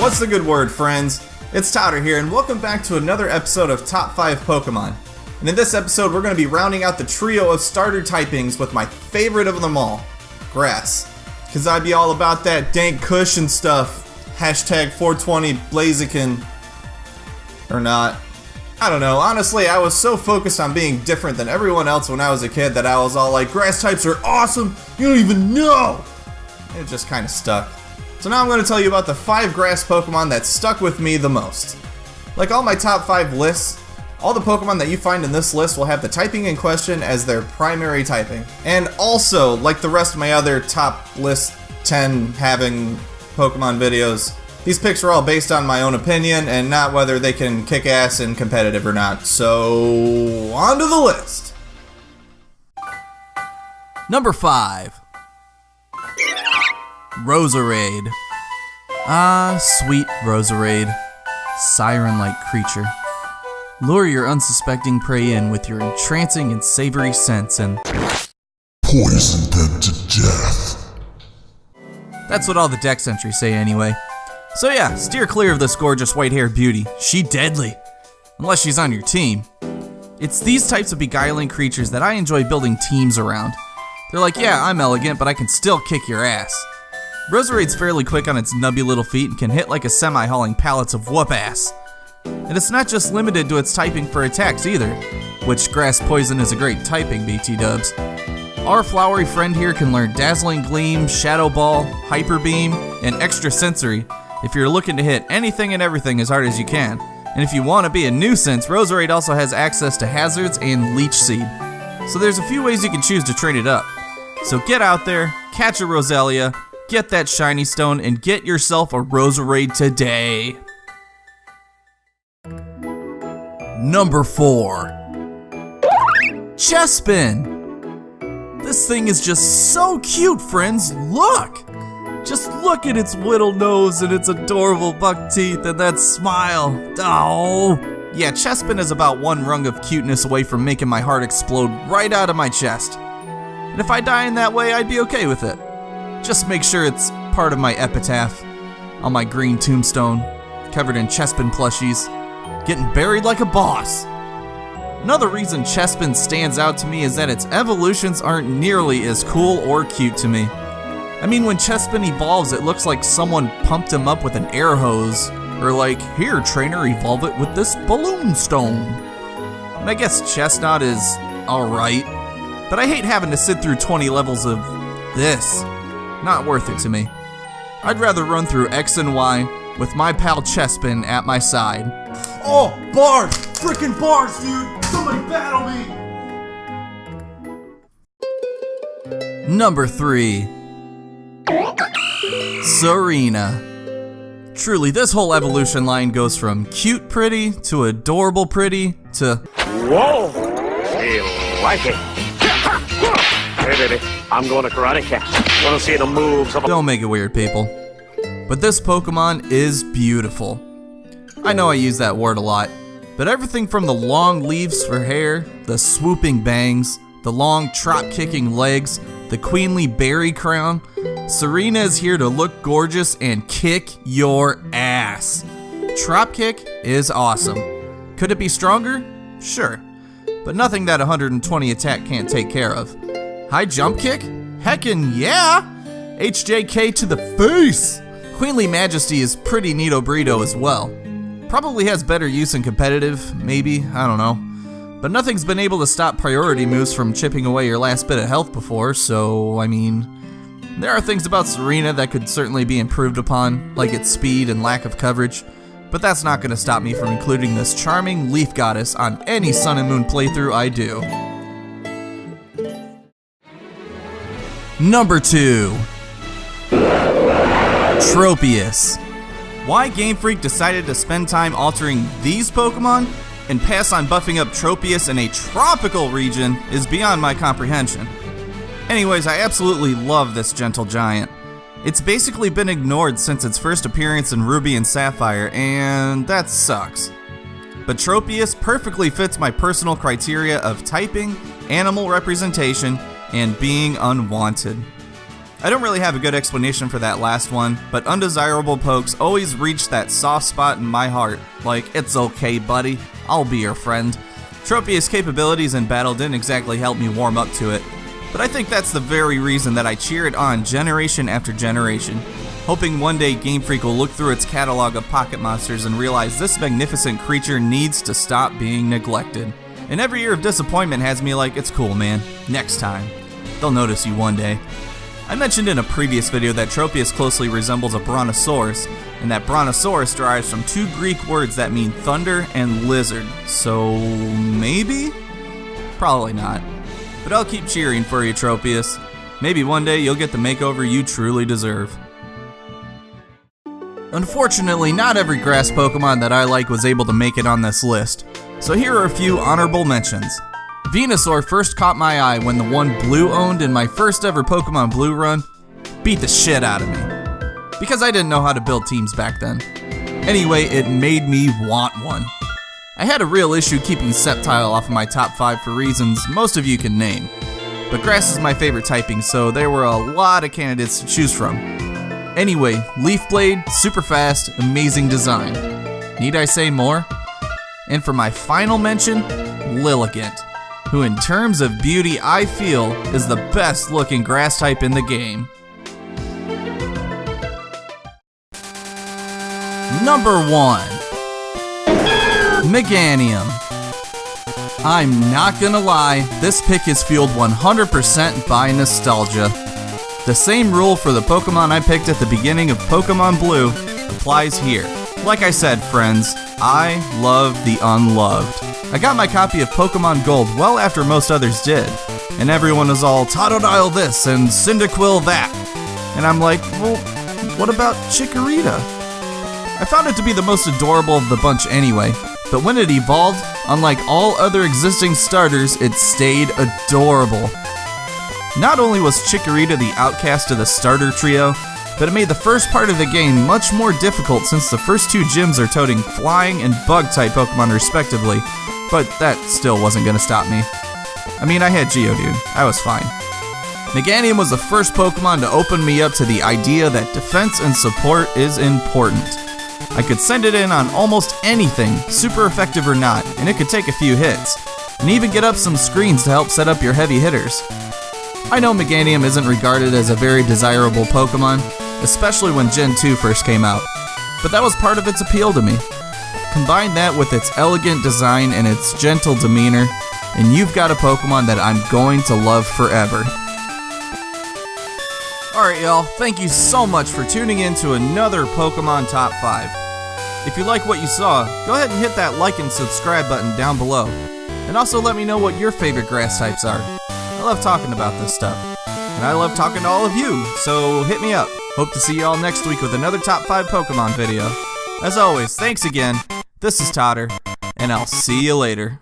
What's the good word, friends? It's Totter here, and welcome back to another episode of Top 5 Pokemon. And in this episode, we're going to be rounding out the trio of starter typings with my favorite of them all, Grass. Because I'd be all about that dank kush and stuff. Hashtag 420 Blaziken. Or not. I don't know, honestly, I was so focused on being different than everyone else when I was a kid that I was all like, grass types are awesome, you don't even know! It just kinda stuck. So now I'm going to tell you about the 5 grass Pokemon that stuck with me the most. Like all my top 5 lists, all the Pokemon that you find in this list will have the typing in question as their primary typing. And also, like the rest of my other top list 10 having Pokemon videos, these picks are all based on my own opinion and not whether they can kick ass in competitive or not. So, on to the list. Number 5. Rosa Raid. Ah, sweet Rosa Raid. Siren-like creature. Lure your unsuspecting prey in with your entrancing and savory scents and poison them to death. That's what all the dex entries say anyway. So yeah, steer clear of this gorgeous white-haired beauty. She deadly. Unless she's on your team. It's these types of beguiling creatures that I enjoy building teams around. They're like, yeah, I'm elegant, but I can still kick your ass. Rosa Raid's fairly quick on its nubby little feet and can hit like a semi hauling pallets of whoop ass. And it's not just limited to its typing for attacks either, which Grass Poison is a great typing, BT dubs. Our flowery friend here can learn Dazzling Gleam, Shadow Ball, Hyper Beam, and Extra Sensory if you're looking to hit anything and everything as hard as you can. And if you want to be a nuisance, Rosa Raid also has access to Hazards and Leech Seed. So there's a few ways you can choose to train it up. So get out there, catch a Roselia, get that shiny stone, and get yourself a Rosa Raid today. Number 4. Chespin. This thing is just so cute, friends. Look! Just look at its little nose and its adorable buck teeth and that smile. Oh! Yeah, Chespin is about one rung of cuteness away from making my heart explode right out of my chest. And if I die in that way, I'd be okay with it. Just make sure it's part of my epitaph on my green tombstone, covered in Chespin plushies, getting buried like a boss. Another reason Chespin stands out to me is that its evolutions aren't nearly as cool or cute to me. I mean, when Chespin evolves, it looks like someone pumped him up with an air hose, or like, here trainer, evolve it with this balloon stone. And I guess Chestnut is alright, but I hate having to sit through 20 levels of this. Not worth it to me. I'd rather run through X and Y with my pal Chespin at my side. Oh, bars! Frickin' bars, dude! Somebody battle me! Number 3. Sarina. Truly, this whole evolution line goes from cute pretty to adorable pretty to whoa! Hey, like it. Hey, baby, I'm going to Karate Cat. Want to see the moves. Don't make it weird, people. But this Pokemon is beautiful. I know I use that word a lot, but everything from the long leaves for hair, the swooping bangs, the long trop-kicking legs, the queenly berry crown, Sarina is here to look gorgeous and kick your ass. Trop kick is awesome. Could it be stronger? Sure. But nothing that 120 attack can't take care of. High jump kick? Heckin' yeah! HJK to the face! Queenly Majesty is pretty neato burrito as well. Probably has better use in competitive, maybe, I don't know. But nothing's been able to stop priority moves from chipping away your last bit of health before, so, I mean, there are things about Sarina that could certainly be improved upon, like its speed and lack of coverage, but that's not going to stop me from including this charming leaf goddess on any Sun and Moon playthrough I do. Number 2. Tropius. Why Game Freak decided to spend time altering these Pokemon and pass on buffing up Tropius in a tropical region is beyond my comprehension. Anyways, I absolutely love this gentle giant. It's basically been ignored since its first appearance in Ruby and Sapphire, and that sucks. But Tropius perfectly fits my personal criteria of typing, animal representation, and being unwanted. I don't really have a good explanation for that last one, but undesirable pokes always reach that soft spot in my heart. Like, it's okay, buddy, I'll be your friend. Tropius' capabilities in battle didn't exactly help me warm up to it, but I think that's the very reason that I cheer it on generation after generation, hoping one day Game Freak will look through its catalog of pocket monsters and realize this magnificent creature needs to stop being neglected. And every year of disappointment has me like, it's cool, man, next time. They'll notice you one day. I mentioned in a previous video that Tropius closely resembles a brontosaurus, and that brontosaurus derives from two Greek words that mean thunder and lizard. So maybe? Probably not. But I'll keep cheering for you, Tropius. Maybe one day you'll get the makeover you truly deserve. Unfortunately, not every grass Pokemon that I like was able to make it on this list, so here are a few honorable mentions. Venusaur first caught my eye when the one Blue owned in my first ever Pokemon Blue run beat the shit out of me, because I didn't know how to build teams back then. Anyway, it made me want one. I had a real issue keeping Sceptile off of my top 5 for reasons most of you can name, but grass is my favorite typing, so there were a lot of candidates to choose from. Anyway, Leaf Blade, super fast, amazing design. Need I say more? And for my final mention, Lilligant, who in terms of beauty I feel is the best looking grass type in the game. Number 1. Meganium. I'm not gonna lie, this pick is fueled 100% by nostalgia. The same rule for the Pokemon I picked at the beginning of Pokemon Blue applies here. Like I said, friends, I love the unloved. I got my copy of Pokemon Gold well after most others did, and everyone was all Totodile this and Cyndaquil that. And I'm like, well, what about Chikorita? I found it to be the most adorable of the bunch anyway, but when it evolved, unlike all other existing starters, it stayed adorable. Not only was Chikorita the outcast of the starter trio, but it made the first part of the game much more difficult since the first 2 gyms are toting flying and bug-type Pokemon respectively, but that still wasn't gonna stop me. I mean, I had Geodude, I was fine. Meganium was the first Pokemon to open me up to the idea that defense and support is important. I could send it in on almost anything, super effective or not, and it could take a few hits, and even get up some screens to help set up your heavy hitters. I know Meganium isn't regarded as a very desirable Pokemon, especially when Gen 2 first came out, but that was part of its appeal to me. Combine that with its elegant design and its gentle demeanor, and you've got a Pokemon that I'm going to love forever. Alright y'all, thank you so much for tuning in to another Pokemon Top 5. If you like what you saw, go ahead and hit that like and subscribe button down below. And also let me know what your favorite grass types are. I love talking about this stuff. And I love talking to all of you, so hit me up. Hope to see y'all next week with another Top 5 Pokemon video. As always, thanks again. This is Totter, and I'll see you later.